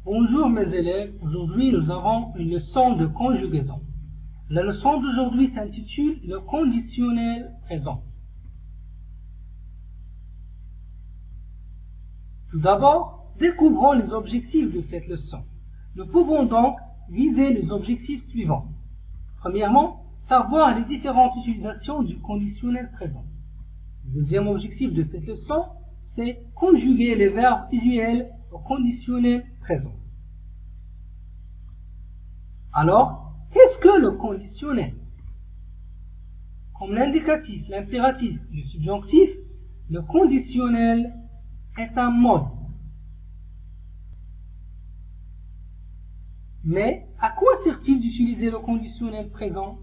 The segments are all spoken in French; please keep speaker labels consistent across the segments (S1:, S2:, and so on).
S1: Bonjour mes élèves, aujourd'hui nous avons une leçon de conjugaison. La leçon d'aujourd'hui s'intitule le conditionnel présent. Tout d'abord, découvrons les objectifs de cette leçon. Nous pouvons donc viser les objectifs suivants. Premièrement, savoir les différentes utilisations du conditionnel présent. Le deuxième objectif de cette leçon, c'est conjuguer les verbes usuels au conditionnel présent. Alors, qu'est-ce que le conditionnel? Comme l'indicatif, l'impératif et le subjonctif, le conditionnel est un mode. Mais à quoi sert-il d'utiliser le conditionnel présent?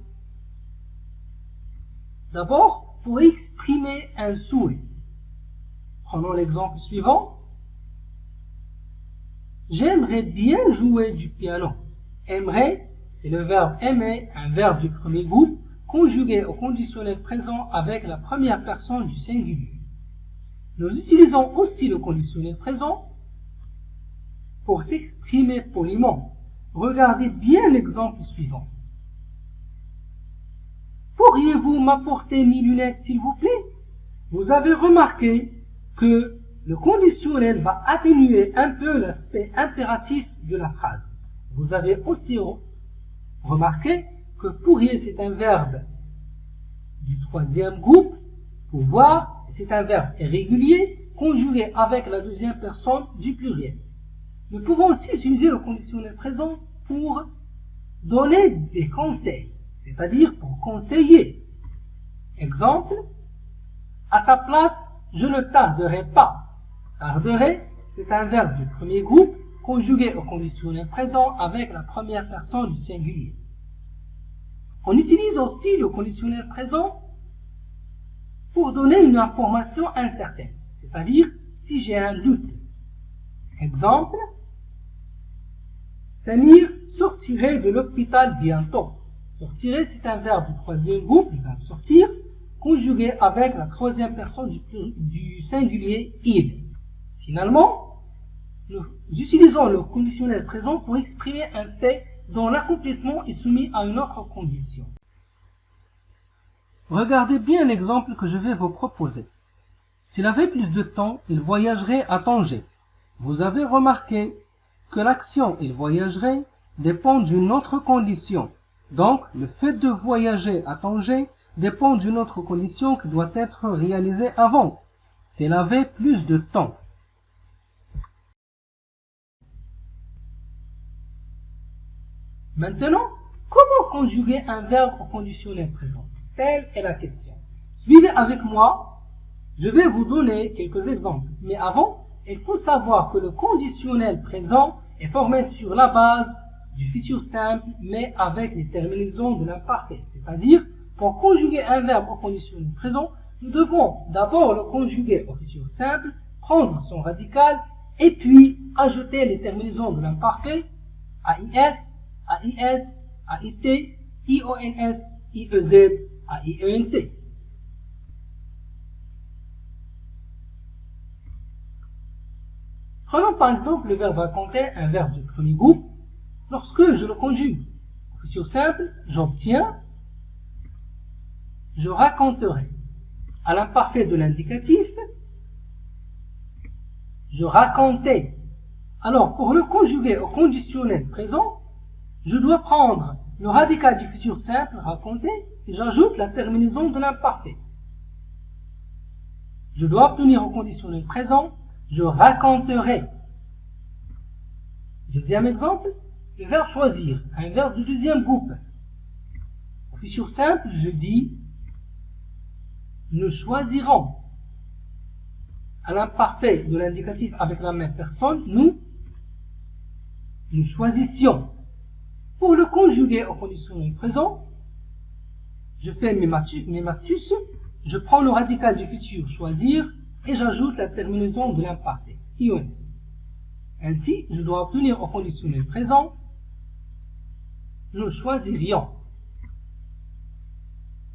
S1: D'abord, pour exprimer un souhait. Prenons l'exemple suivant. J'aimerais bien jouer du piano. Aimerait, c'est le verbe aimer, un verbe du premier groupe, conjugué au conditionnel présent avec la première personne du singulier. Nous utilisons aussi le conditionnel présent pour s'exprimer poliment. Regardez bien l'exemple suivant. Pourriez-vous m'apporter mes lunettes, s'il vous plaît? Vous avez remarqué que le conditionnel va atténuer un peu l'aspect impératif de la phrase. Vous avez aussi remarqué que pourriez, c'est un verbe du troisième groupe. Pouvoir, c'est un verbe irrégulier conjugué avec la deuxième personne du pluriel. Nous pouvons aussi utiliser le conditionnel présent pour donner des conseils, c'est-à-dire pour conseiller. Exemple, à ta place, je ne tarderai pas. Tarderai, c'est un verbe du premier groupe conjugué au conditionnel présent avec la première personne du singulier. On utilise aussi le conditionnel présent pour donner une information incertaine, c'est-à-dire si j'ai un doute. Exemple, Samir sortirait de l'hôpital bientôt. Sortirait, c'est un verbe du troisième groupe, le verbe sortir, conjugué avec la troisième personne du singulier il. Finalement, nous utilisons le conditionnel présent pour exprimer un fait dont l'accomplissement est soumis à une autre condition. Regardez bien l'exemple que je vais vous proposer. S'il avait plus de temps, il voyagerait à Tanger. Vous avez remarqué que l'action « il voyagerait » dépend d'une autre condition. Donc, le fait de voyager à Tanger dépend d'une autre condition qui doit être réalisée avant. S'il avait plus de temps. Maintenant, comment conjuguer un verbe au conditionnel présent? Telle est la question. Suivez avec moi, je vais vous donner quelques exemples. Mais avant, il faut savoir que le conditionnel présent est formé sur la base du futur simple, mais avec les terminaisons de l'imparfait. C'est-à-dire, pour conjuguer un verbe au conditionnel présent, nous devons d'abord le conjuguer au futur simple, prendre son radical, et puis ajouter les terminaisons de l'imparfait, AIS, AIS, AIT, IONS, IEZ, AIENT. Prenons par exemple le verbe raconter, un verbe du premier groupe. Lorsque je le conjugue au futur simple, j'obtiens, je raconterai. À l'imparfait de l'indicatif, je racontais. Alors, pour le conjuguer au conditionnel présent, je dois prendre le radical du futur simple, raconter, et j'ajoute la terminaison de l'imparfait. Je dois obtenir au conditionnel présent, je raconterai. Deuxième exemple, le verbe choisir, un verbe du deuxième groupe. Au futur simple, je dis nous choisirons. À l'imparfait de l'indicatif avec la même personne, nous choisissions. Pour le conjuguer au conditionnel présent, je fais mes astuces, je prends le radical du futur choisir et j'ajoute la terminaison de l'imparfait, IONS. Ainsi, je dois obtenir au conditionnel présent, nous choisirions.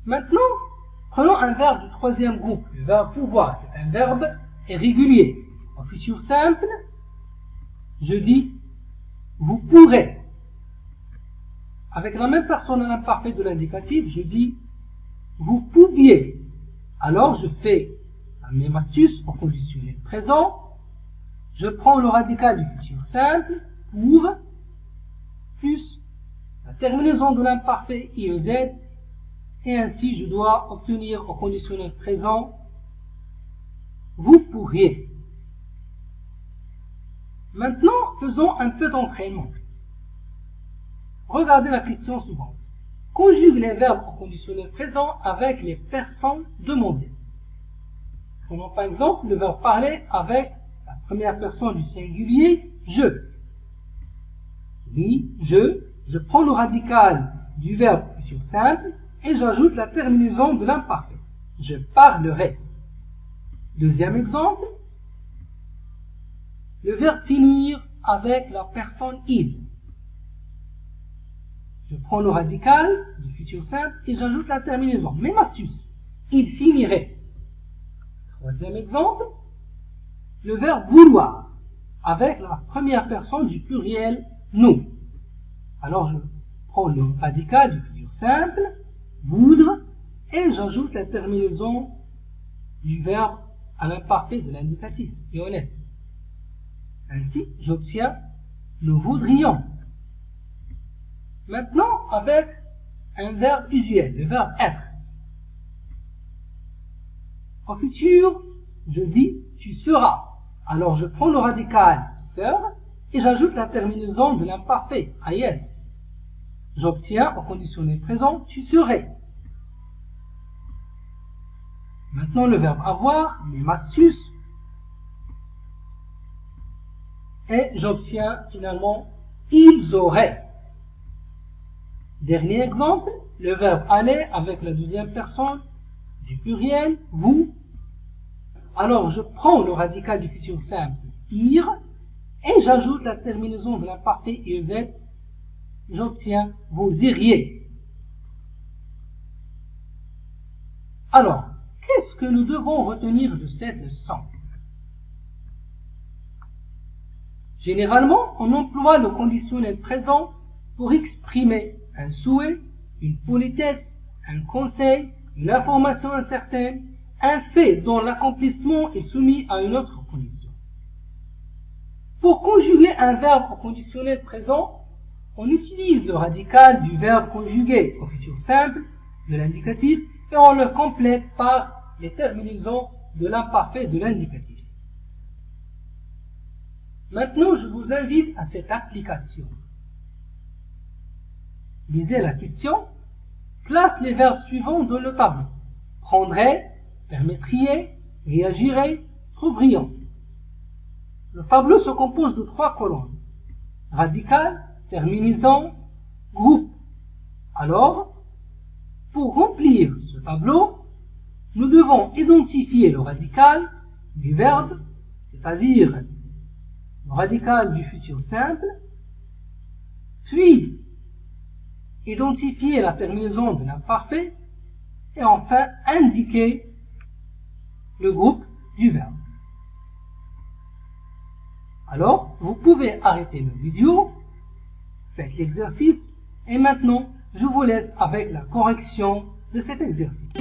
S1: Maintenant, prenons un verbe du troisième groupe, le verbe pouvoir, c'est un verbe irrégulier. Au futur simple, je dis vous pourrez. Avec la même personne à l'imparfait de l'indicatif, je dis vous pouviez. Alors je fais la même astuce au conditionnel présent. Je prends le radical du futur simple pour plus la terminaison de l'imparfait IEZ, et ainsi je dois obtenir au conditionnel présent vous pourriez. Maintenant, faisons un peu d'entraînement. Regardez la question suivante. Conjugue les verbes au conditionnel présent avec les personnes demandées. Prenons par exemple le verbe parler avec la première personne du singulier, je. Oui, je prends le radical du verbe futur simple et j'ajoute la terminaison de l'imparfait. Je parlerai. Deuxième exemple, le verbe finir avec la personne il. Je prends le radical du futur simple et j'ajoute la terminaison. Même astuce, il finirait. Troisième exemple, le verbe vouloir avec la première personne du pluriel nous. Alors je prends le radical du futur simple, voudre, et j'ajoute la terminaison du verbe à l'imparfait de l'indicatif, iones. Ainsi, j'obtiens nous voudrions. Maintenant, avec un verbe usuel, le verbe être. Au futur, je dis tu seras. Alors je prends le radical sera et j'ajoute la terminaison de l'imparfait, AIS. J'obtiens au conditionnel présent tu serais. Maintenant le verbe avoir, même astuce. Et j'obtiens finalement ils auraient. Dernier exemple, le verbe aller avec la deuxième personne du pluriel, vous. Alors je prends le radical du futur simple, ir, et j'ajoute la terminaison de l'imparfait IEZ. J'obtiens vous iriez. Alors, qu'est-ce que nous devons retenir de cette leçon? Généralement, on emploie le conditionnel présent pour exprimer un souhait, une politesse, un conseil, une information incertaine, un fait dont l'accomplissement est soumis à une autre condition. Pour conjuguer un verbe au conditionnel présent, on utilise le radical du verbe conjugué au futur simple de l'indicatif et on le complète par les terminaisons de l'imparfait de l'indicatif. Maintenant, je vous invite à cette application. Lisez la question. Classe les verbes suivants dans le tableau. Prendrait, permettriez, réagirait, trouverions. Le tableau se compose de 3 colonnes. Radical, terminaison, groupe. Alors, pour remplir ce tableau, nous devons identifier le radical du verbe, c'est-à-dire le radical du futur simple, puis identifier la terminaison de l'imparfait et enfin indiquer le groupe du verbe. Alors, vous pouvez arrêter la vidéo, faites l'exercice et maintenant, je vous laisse avec la correction de cet exercice.